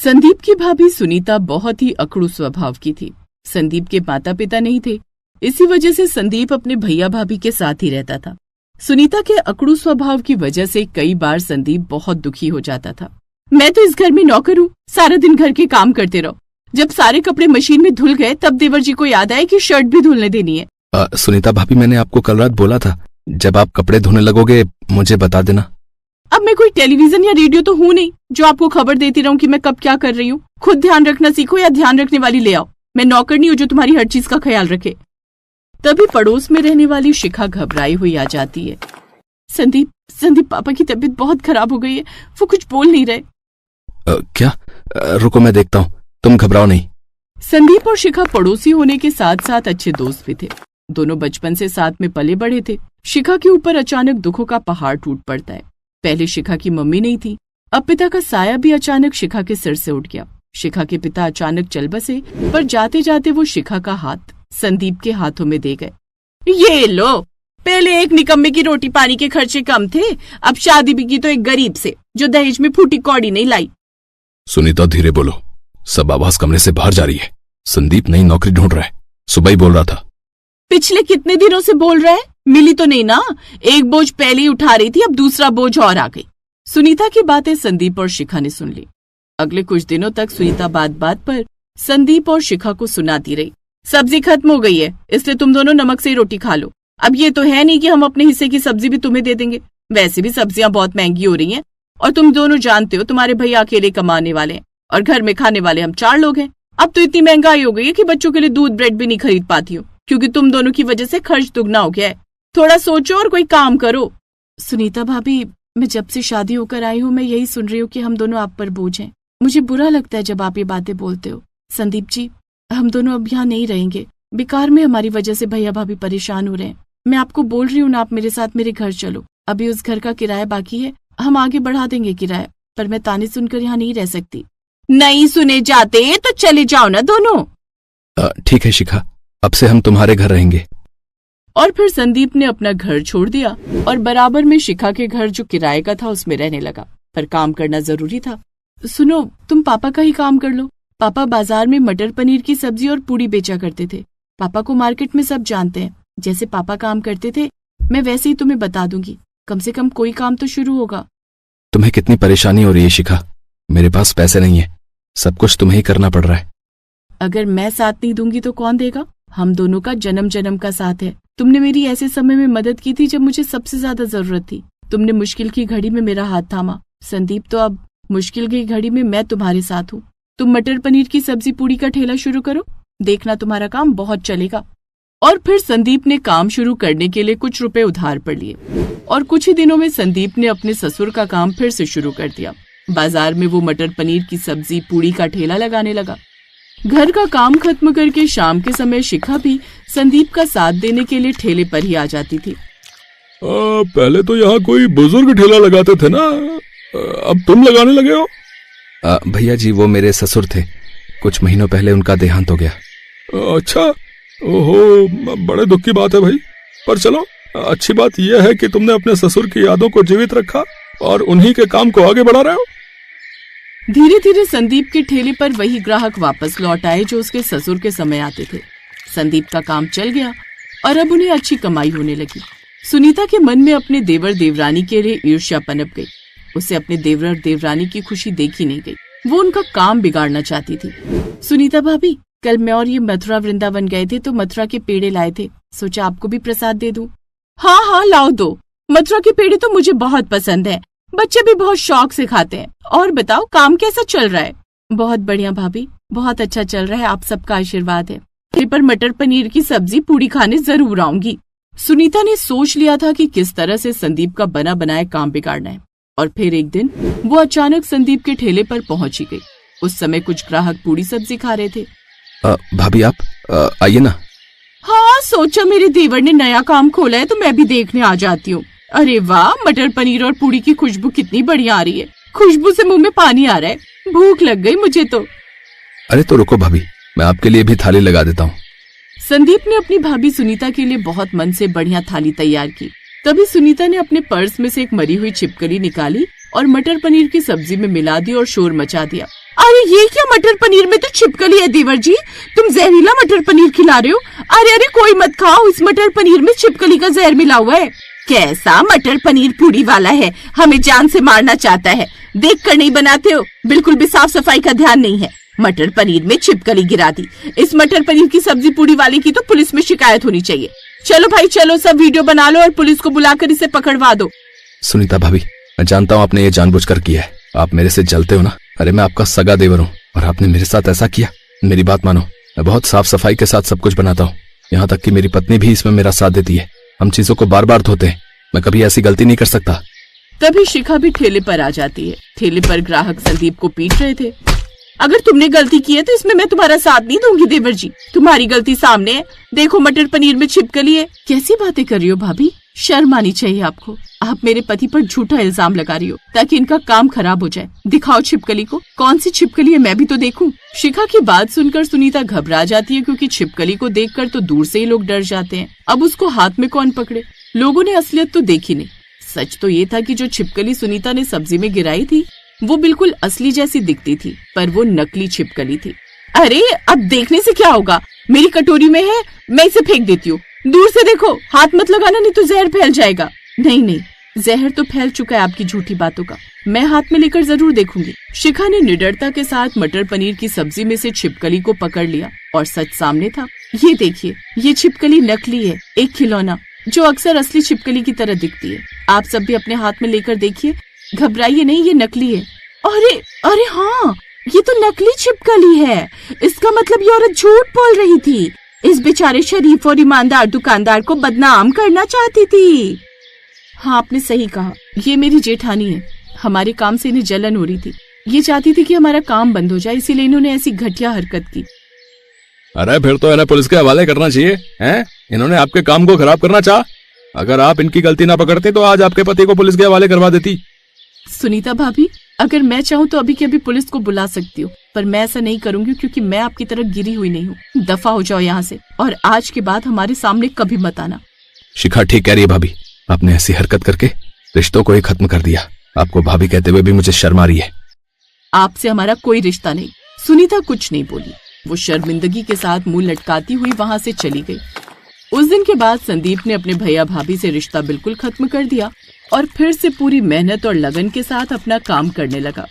संदीप की भाभी सुनीता बहुत ही अकड़ू स्वभाव की थी। संदीप के माता पिता नहीं थे, इसी वजह से संदीप अपने भैया भाभी के साथ ही रहता था। सुनीता के अकड़ू स्वभाव की वजह से कई बार संदीप बहुत दुखी हो जाता था। मैं तो इस घर में नौकर हूँ, सारा दिन घर के काम करते रहो। जब सारे कपड़े मशीन में धुल गए तब देवर जी को याद आया कि शर्ट भी धुलने देनी है। सुनीता भाभी, मैंने आपको कल रात बोला था, जब आप कपड़े धोने लगोगे मुझे बता देना। अब मैं कोई टेलीविजन या रेडियो तो हूँ नहीं जो आपको खबर देती रहूं कि मैं कब क्या कर रही हूँ। खुद ध्यान रखना सीखो या ध्यान रखने वाली ले आओ। मैं नौकर नहीं हूँ जो तुम्हारी हर चीज का ख्याल रखे। तभी पड़ोस में रहने वाली शिखा घबराई हुई आ जाती है। संदीप पापा की तबीयत बहुत खराब हो गई है, वो कुछ बोल नहीं रहे। क्या? रुको मैं देखता हूँ, तुम घबराओ नहीं। संदीप और शिखा पड़ोसी होने के साथ साथ अच्छे दोस्त भी थे। दोनों बचपन से साथ में पले बढ़े थे। शिखा के ऊपर अचानक दुखों का पहाड़ टूट पड़ता है। पहले शिखा की मम्मी नहीं थी, अब पिता का साया भी अचानक शिखा के सिर से उठ गया। शिखा के पिता अचानक चल बसे, पर जाते जाते वो शिखा का हाथ संदीप के हाथों में दे गए। ये लो, पहले एक निकम्मे की रोटी पानी के खर्चे कम थे, अब शादी भी की तो एक गरीब से जो दहेज में फूटी कौड़ी नहीं लाई। सुनीता धीरे बोलो, सब आवाज कमरे से बाहर जा रही है। संदीप नई नौकरी ढूंढ रहा है, सुबह ही बोल रहा था। पिछले कितने दिनों से बोल रहा है? मिली तो नहीं ना? एक बोझ पहले ही उठा रही थी, अब दूसरा बोझ और आ गई। सुनीता की बातें संदीप और शिखा ने सुन ली। अगले कुछ दिनों तक सुनीता बात बात पर संदीप और शिखा को सुनाती रही। सब्जी खत्म हो गई है, इसलिए तुम दोनों नमक से ही रोटी खा लो। अब ये तो है नहीं कि हम अपने हिस्से की सब्जी भी तुम्हें दे देंगे। वैसे भी सब्जियां बहुत महंगी हो रही हैं, और तुम दोनों जानते हो तुम्हारे भैया अकेले कमाने वाले हैं और घर में खाने वाले हम 4 लोग हैं। अब तो इतनी महंगाई हो गई है कि बच्चों के लिए दूध ब्रेड भी नहीं खरीद पाती हूँ, क्योंकि तुम दोनों की वजह से खर्च दुगना हो गया है। थोड़ा सोचो और कोई काम करो। सुनीता भाभी, मैं जब से शादी होकर आई हूँ मैं यही सुन रही हूँ कि हम दोनों आप पर बोझ हैं। मुझे बुरा लगता है जब आप ये बातें बोलते हो। संदीप जी, हम दोनों अब यहाँ नहीं रहेंगे। बेकार में हमारी वजह से भैया भाभी परेशान हो रहे हैं। मैं आपको बोल रही हूँ ना, आप मेरे साथ मेरे घर चलो। अभी उस घर का किराया बाकी है, हम आगे बढ़ा देंगे किराया, पर मैं ताने सुनकर यहाँ नहीं रह सकती। नहीं सुने जाते तो चले जाओ ना दोनों। ठीक है शिखा, अब से हम तुम्हारे घर रहेंगे। और फिर संदीप ने अपना घर छोड़ दिया और बराबर में शिखा के घर जो किराए का था उसमें रहने लगा। पर काम करना जरूरी था। सुनो, तुम पापा का ही काम कर लो। पापा बाजार में मटर पनीर की सब्जी और पूड़ी बेचा करते थे। पापा को मार्केट में सब जानते हैं। जैसे पापा काम करते थे मैं वैसे ही तुम्हें बता दूंगी। कम से कम कोई काम तो शुरू होगा। तुम्हें कितनी परेशानी हो रही है शिखा? मेरे पास पैसे नहीं है, सब कुछ तुम्हें ही करना पड़ रहा है। अगर मैं साथ नहीं दूंगी तो कौन देगा? हम दोनों का जन्म जन्म का साथ है। तुमने मेरी ऐसे समय में मदद की थी जब मुझे सबसे ज्यादा जरूरत थी। तुमने मुश्किल की घड़ी में मेरा हाथ थामा। संदीप, तो अब मुश्किल की घड़ी में मैं तुम्हारे साथ हूँ। तुम मटर पनीर की सब्जी पूड़ी का ठेला शुरू करो, देखना तुम्हारा काम बहुत चलेगा। और फिर संदीप ने काम शुरू करने के लिए कुछ रुपए उधार पर लिए और कुछ ही दिनों में संदीप ने अपने ससुर का काम फिर से शुरू कर दिया। बाजार में वो मटर पनीर की सब्जी पूड़ी का ठेला लगाने लगा। घर का काम खत्म करके शाम के समय शिखा भी संदीप का साथ देने के लिए ठेले पर ही आ जाती थी। पहले तो यहाँ कोई बुजुर्ग ठेला लगाते थे ना, अब तुम लगाने लगे हो? भैया जी, वो मेरे ससुर थे, कुछ महीनों पहले उनका देहांत हो गया। अच्छा, ओहो, बड़े दुख की बात है भाई। पर चलो, अच्छी बात यह है कि तुमने अपने ससुर की यादों को जीवित रखा और उन्हीं के काम को आगे बढ़ा रहे हो। धीरे धीरे संदीप के ठेले पर वही ग्राहक वापस लौट आए जो उसके ससुर के समय आते थे। संदीप का काम चल गया और अब उन्हें अच्छी कमाई होने लगी। सुनीता के मन में अपने देवर देवरानी के लिए ईर्ष्या पनप गई। उसे अपने देवर देवरानी की खुशी देखी नहीं गई। वो उनका काम बिगाड़ना चाहती थी। सुनीता भाभी, कल मैं और ये मथुरा वृंदावन गए थे तो मथुरा के पेड़े लाए थे, सोचा आपको भी प्रसाद दे दूं। हाँ, लाओ दो। मथुरा के पेड़े तो मुझे बहुत पसंद है, बच्चे भी बहुत शौक से खाते हैं। और बताओ, काम कैसा चल रहा है? बहुत बढ़िया भाभी, बहुत अच्छा चल रहा है, आप सबका आशीर्वाद है। फिर पर मटर पनीर की सब्जी पूड़ी खाने जरूर आऊंगी। सुनीता ने सोच लिया था कि किस तरह से संदीप का बना बनाया काम बिगाड़ना है। और फिर एक दिन वो अचानक संदीप के ठेले पर पहुंची गई। उस समय कुछ ग्राहक पूड़ी सब्जी खा रहे थे। भाभी आप आइए ना। हाँ, सोचा मेरे देवर ने नया काम खोला है तो मैं भी देखने आ जाती हूँ। अरे वाह, मटर पनीर और पूड़ी की खुशबू कितनी बढ़िया आ रही है। खुशबू से मुंह में पानी आ रहा है, भूख लग गई मुझे तो। अरे तो रुको भाभी, मैं आपके लिए भी थाली लगा देता हूँ। संदीप ने अपनी भाभी सुनीता के लिए बहुत मन से बढ़िया थाली तैयार की। तभी सुनीता ने अपने पर्स में से एक मरी हुई छिपकली निकाली और मटर पनीर की सब्जी में मिला दी और शोर मचा दिया। अरे ये क्या, मटर पनीर में तो छिपकली है देवर जी, तुम जहरीला मटर पनीर खिला रहे हो। अरे अरे कोई मत खाओ, इस मटर पनीर में छिपकली का जहर मिला हुआ है। कैसा मटर पनीर पूरी वाला है, हमें जान से मारना चाहता है। देख कर नहीं बनाते हो, बिल्कुल भी साफ सफाई का ध्यान नहीं है। मटर पनीर में छिपकली गिरा दी। इस मटर पनीर की सब्जी पूरी वाले की तो पुलिस में शिकायत होनी चाहिए। चलो भाई चलो, सब वीडियो बना लो और पुलिस को बुलाकर इसे पकड़वा दो। सुनीता भाभी, मैं जानता हूँ आपने ये जानबूझकर किया है। आप मेरे से जलते हो ना। अरे मैं आपका सगा देवर हूँ और आपने मेरे साथ ऐसा किया। मेरी बात मानो, मैं बहुत साफ सफाई के साथ सब कुछ बनाता हूँ, यहाँ तक कि मेरी पत्नी भी इसमें मेरा साथ देती है। हम चीजों को बार बार धोते हैं, मैं कभी ऐसी गलती नहीं कर सकता। तभी शिखा भी ठेले पर आ जाती है। ठेले पर ग्राहक संदीप को पीट रहे थे। अगर तुमने गलती की है तो इसमें मैं तुम्हारा साथ नहीं दूंगी देवर जी, तुम्हारी गलती सामने है। देखो मटर पनीर में छिपकली है। कैसी बातें कर रही हो भाभी, शर्म आनी चाहिए आपको। आप मेरे पति पर झूठा इल्जाम लगा रही हो ताकि इनका काम खराब हो जाए। दिखाओ छिपकली को, कौन सी छिपकली है, मैं भी तो देखूं। शिखा की बात सुनकर सुनीता घबरा जाती है, क्योंकि छिपकली को देखकर तो दूर से ही लोग डर जाते हैं। अब उसको हाथ में कौन पकड़े। लोगों ने असलियत तो देखी नहीं। सच तो ये था कि जो छिपकली सुनीता ने सब्जी में गिराई थी वो बिल्कुल असली जैसी दिखती थी, पर वो नकली छिपकली थी। अरे अब देखने से क्या होगा, मेरी कटोरी में है, मैं इसे फेंक देती हूँ। दूर से देखो, हाथ मत लगाना नहीं तो जहर फैल जाएगा। नहीं नहीं, जहर तो फैल चुका है आपकी झूठी बातों का, मैं हाथ में लेकर जरूर देखूंगी। शिखा ने निडरता के साथ मटर पनीर की सब्जी में से छिपकली को पकड़ लिया और सच सामने था। ये देखिए, ये छिपकली नकली है, एक खिलौना जो अक्सर असली छिपकली की तरह दिखती है। आप सब भी अपने हाथ में लेकर देखिए, घबराइए नहीं, ये नकली है। अरे अरे हाँ, ये तो नकली छिपकली है। इसका मतलब ये औरत झूठ बोल रही थी। इस बेचारे शरीफ और ईमानदार दुकानदार को बदनाम करना चाहती थी। हाँ आपने सही कहा, ये मेरी जेठानी है। हमारे काम से इन्हें जलन हो रही थी। ये चाहती थी कि हमारा काम बंद हो जाए, इसीलिए इन्होंने ऐसी घटिया हरकत की। अरे फिर तो इन्हें पुलिस के हवाले करना चाहिए हैं? इन्होंने आपके काम को खराब करना चाहा। अगर आप इनकी गलती ना पकड़ते तो आज आपके पति को पुलिस के हवाले करवा देती। सुनीता भाभी, अगर मैं चाहूँ तो अभी के अभी पुलिस को बुला सकती हूँ, पर मैं ऐसा नहीं करूंगी क्योंकि मैं आपकी तरह गिरी हुई नहीं हूँ। दफा हो जाओ यहाँ से और आज के बाद हमारे सामने कभी मत आना। शिखा ठीक कह रही है भाभी, आपने ऐसी हरकत करके रिश्तों को ही खत्म कर दिया। आपको भाभी कहते हुए भी मुझे शर्म आ रही है। आपसे हमारा कोई रिश्ता नहीं। सुनीता कुछ नहीं बोली, वो शर्मिंदगी के साथ मुंह लटकाती हुई वहां से चली गई। उस दिन के बाद संदीप ने अपने भैया भाभी से रिश्ता बिल्कुल खत्म कर दिया और फिर से पूरी मेहनत और लगन के साथ अपना काम करने लगा।